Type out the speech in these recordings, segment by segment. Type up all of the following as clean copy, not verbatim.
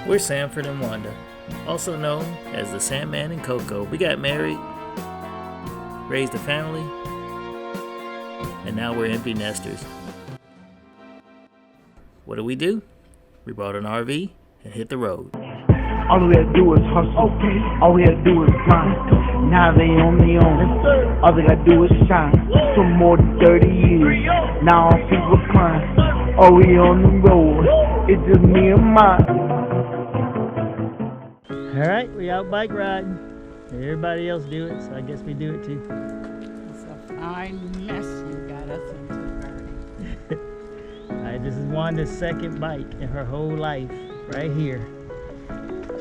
We're Sanford and Wanda, also known as the Sandman and Coco. We got married, raised a family, and now we're empty nesters. What do? We bought an RV and hit the road. All we had to do was hustle. All we had to do was grind. Now they on their own. All they gotta do is shine. Some more than 30 years. Now our feet recline. Oh, we on the road. It's just me and mine. Alright, we out bike riding. Everybody else do it, so I guess we do it too. It's a fine mess you got us into, Gerty. Alright, this is Wanda's second bike in her whole life, right here.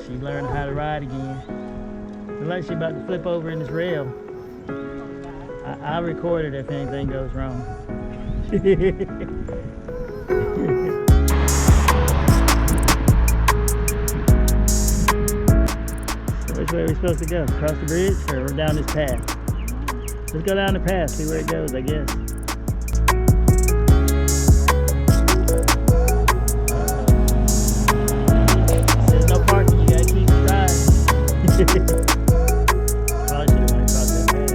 She learned how to ride again. Looks like she's about to flip over in this rail. I'll record it if anything goes wrong. So which way are we supposed to go? Across the bridge or down this path? Let's go down the path, see where it goes, I guess. There's no parking, you gotta keep driving. Probably should have went across that path.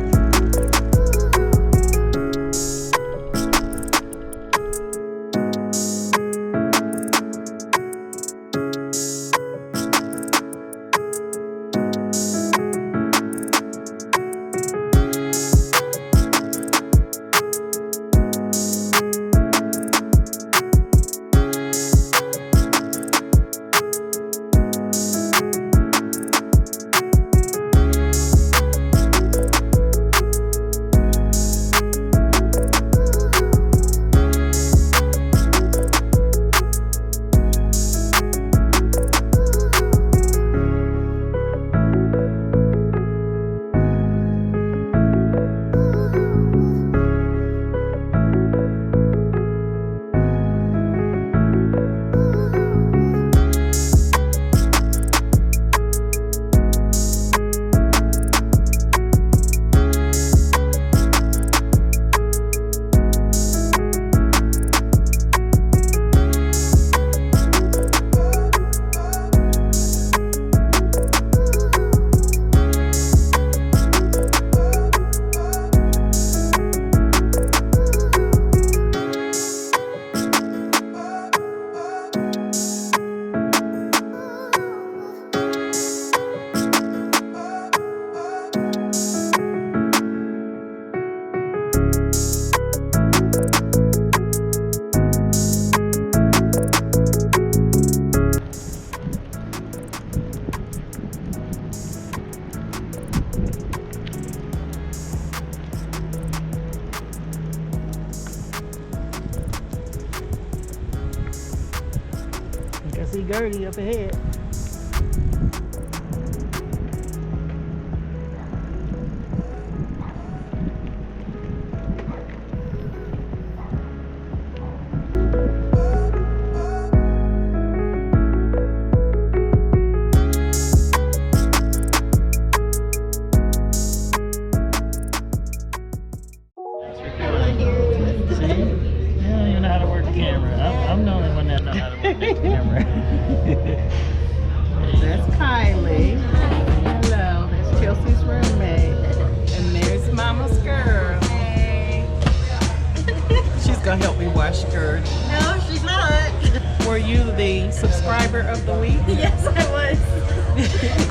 I see Gerty up ahead. I'm the only one that knows how to work the camera. That's Kylie. Hello, that's Chelsea's roommate. And there's Mama's girl. Hey. She's gonna help me wash Gerty. No, she's not. Were you the subscriber of the week? Yes, I was.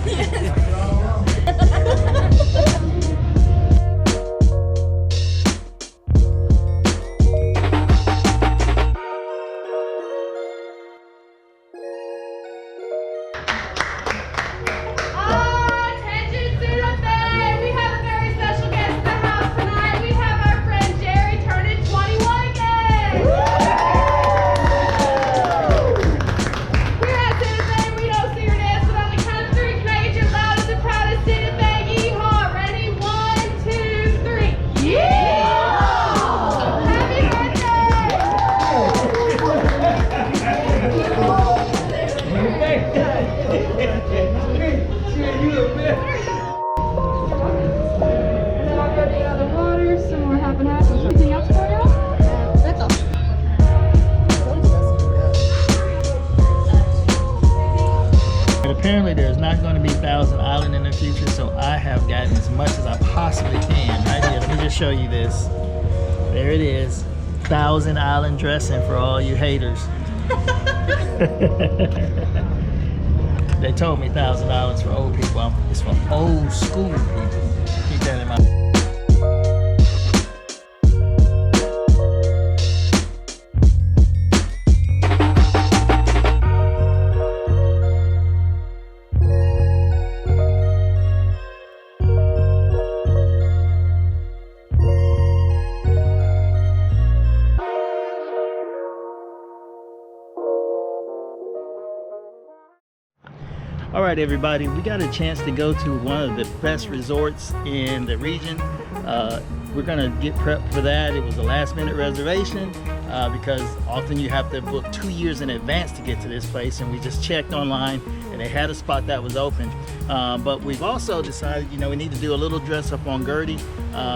Yes. apparently there's not going to be Thousand Island in the future, so I have gotten as much as I possibly can. Right here, let me just show you this. There it is. Thousand Island dressing for all you haters. They told me Thousand Islands for old people. It's for old school people. Keep that in mind. All right, everybody, we got a chance to go to one of the best resorts in the region. We're gonna get prepped for that. It was a last minute reservation because often you have to book 2 years in advance to get to this place, and we just checked online and they had a spot that was open. But we've also decided, you know, we need to do a little dress up on Gerty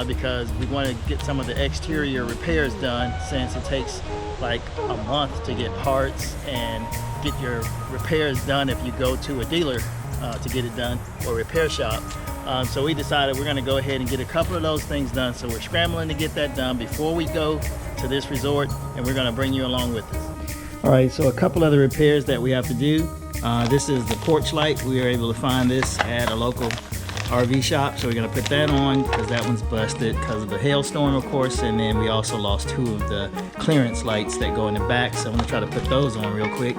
because we want to get some of the exterior repairs done, since it takes like a month to get parts and get your repairs done if you go to a dealer to get it done, or repair shop. So we decided we're going to go ahead and get a couple of those things done. So we're scrambling to get that done before we go to this resort, and we're going to bring you along with us. All right, so a couple of the repairs that we have to do. This is the porch light. We were able to find this at a local RV shop, so we're going to put that on because that one's busted because of the hailstorm, of course, and then we also lost 2 of the clearance lights that go in the back, so I'm going to try to put those on real quick.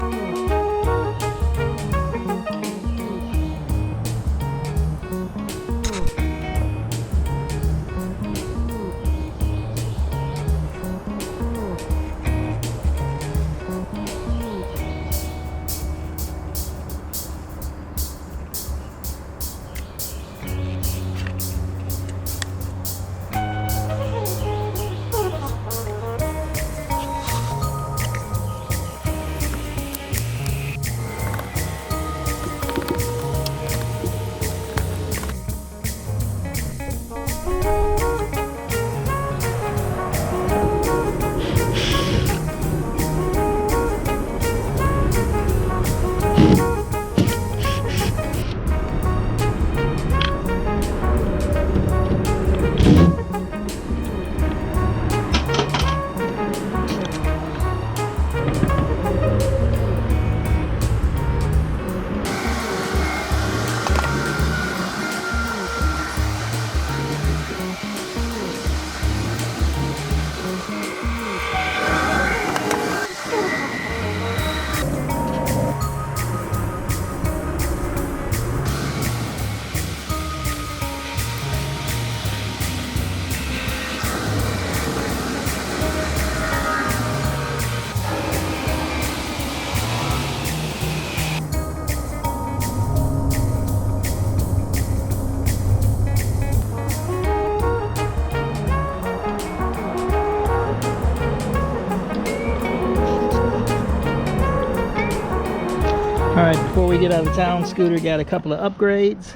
All right, before we get out of town, Scooter got a couple of upgrades.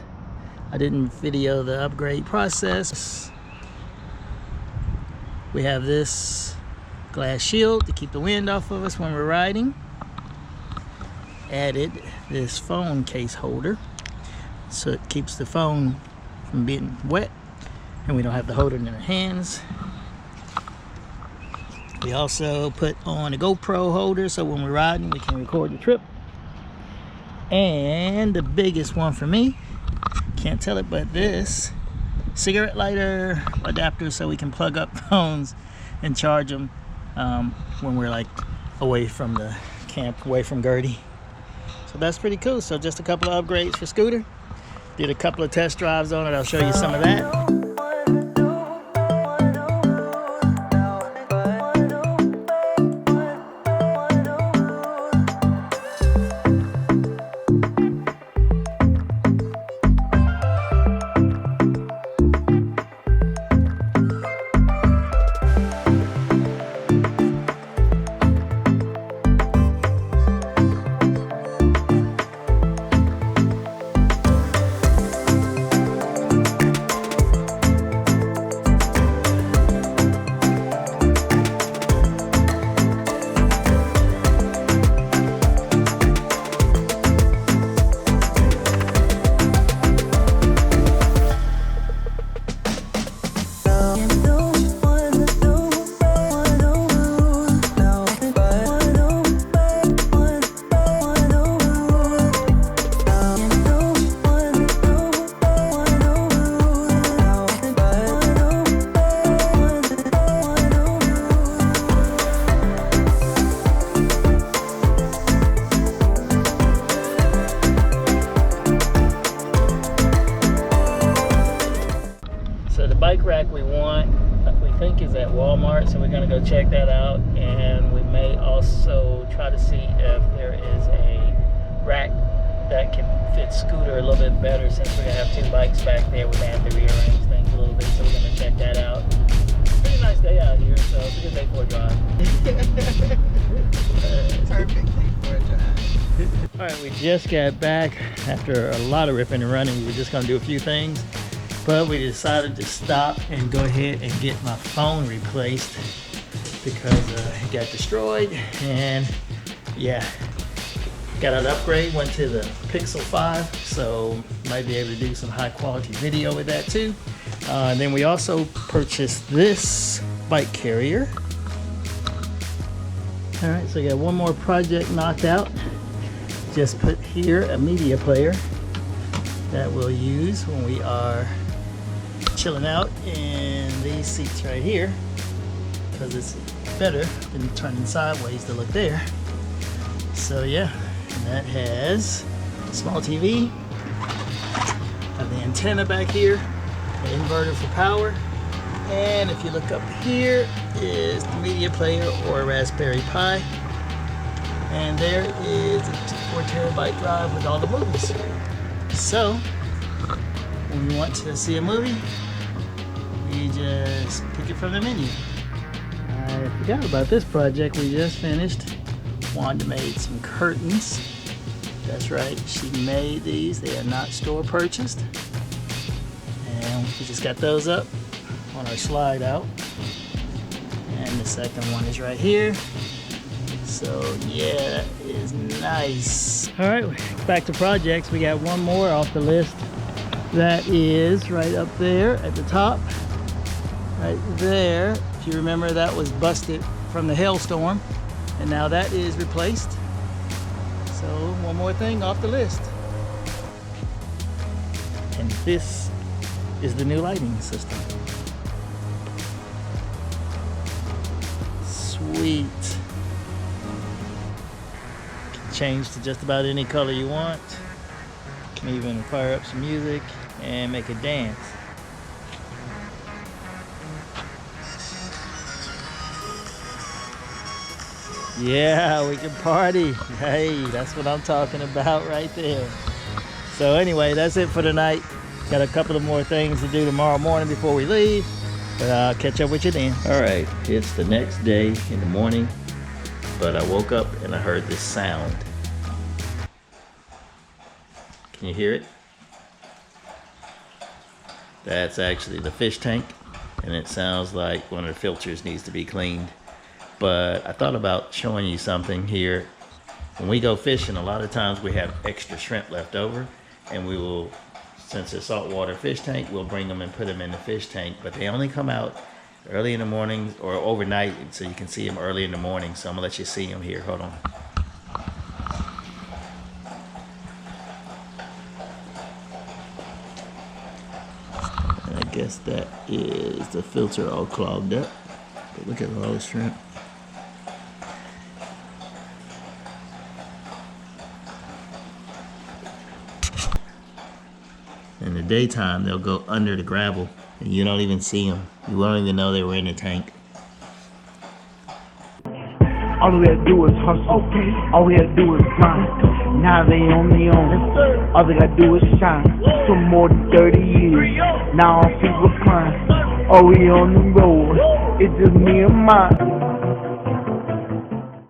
I didn't video the upgrade process. We have this glass shield to keep the wind off of us when we're riding. Added this phone case holder, so it keeps the phone from being wet and we don't have to hold it in our hands. We also put on a GoPro holder, so when we're riding we can record the trip. And the biggest one for me, can't tell it, but this cigarette lighter adapter, so we can plug up phones and charge them when we're like away from the camp, away from Gerty. So that's pretty cool. So just a couple of upgrades for Scooter. Did a couple of test drives on it. I'll show you some of that. Walmart, so we're gonna go check that out, and we may also try to see if there is a rack that can fit Scooter a little bit better, since we're gonna have 2 bikes back there. We're gonna have to rearrange things a little bit, so we're gonna check that out. Pretty nice day out here, so it's a good day for a drive. Perfect for a drive. Alright, we just got back after a lot of ripping and running. We were just gonna do a few things, but we decided to stop and go ahead and get my phone replaced because it got destroyed. And yeah, got an upgrade, went to the Pixel 5, so might be able to do some high quality video with that too. And then we also purchased this bike carrier. All right, so we got one more project knocked out. Just put here a media player that we'll use when we are chilling out in these seats right here, because it's better than turning sideways to look there. So yeah, and that has a small TV, have the antenna back here, an inverter for power, and if you look up here is the media player or a Raspberry Pi, and there is a 4 terabyte drive with all the movies. So when you want to see a movie, you just pick it from the menu. I forgot about this project we just finished. Wanda made some curtains. That's right, she made these. They are not store purchased. And we just got those up on our slide out. And the second one is right here. So yeah, that is nice. All right, back to projects. We got one more off the list. That is right up there at the top. Right there. If you remember, that was busted from the hailstorm. And now that is replaced. So one more thing off the list. And this is the new lighting system. Sweet. Can change to just about any color you want. Can even fire up some music and make it dance. Yeah, we can party. Hey, that's what I'm talking about right there. So anyway, that's it for tonight. Got a couple of more things to do tomorrow morning before we leave, but I'll catch up with you then. All right, it's the next day in the morning, but I woke up and I heard this sound. Can you hear it? That's actually the fish tank, and it sounds like one of the filters needs to be cleaned. But I thought about showing you something here. When we go fishing, a lot of times we have extra shrimp left over, and we will, since it's saltwater fish tank, we'll bring them and put them in the fish tank. But they only come out early in the morning or overnight, so you can see them early in the morning. So I'm gonna let you see them here. Hold on. And I guess that is the filter all clogged up. But look at all those shrimp. In the daytime, they'll go under the gravel, and you don't even see them. You won't even know they were in the tank. All we had to do was hustle. All we had to do was grind. Now they on their own. All they gotta do is shine. Some more 30 years. Now our feet recline. Oh, we on the road. It's just me and mine.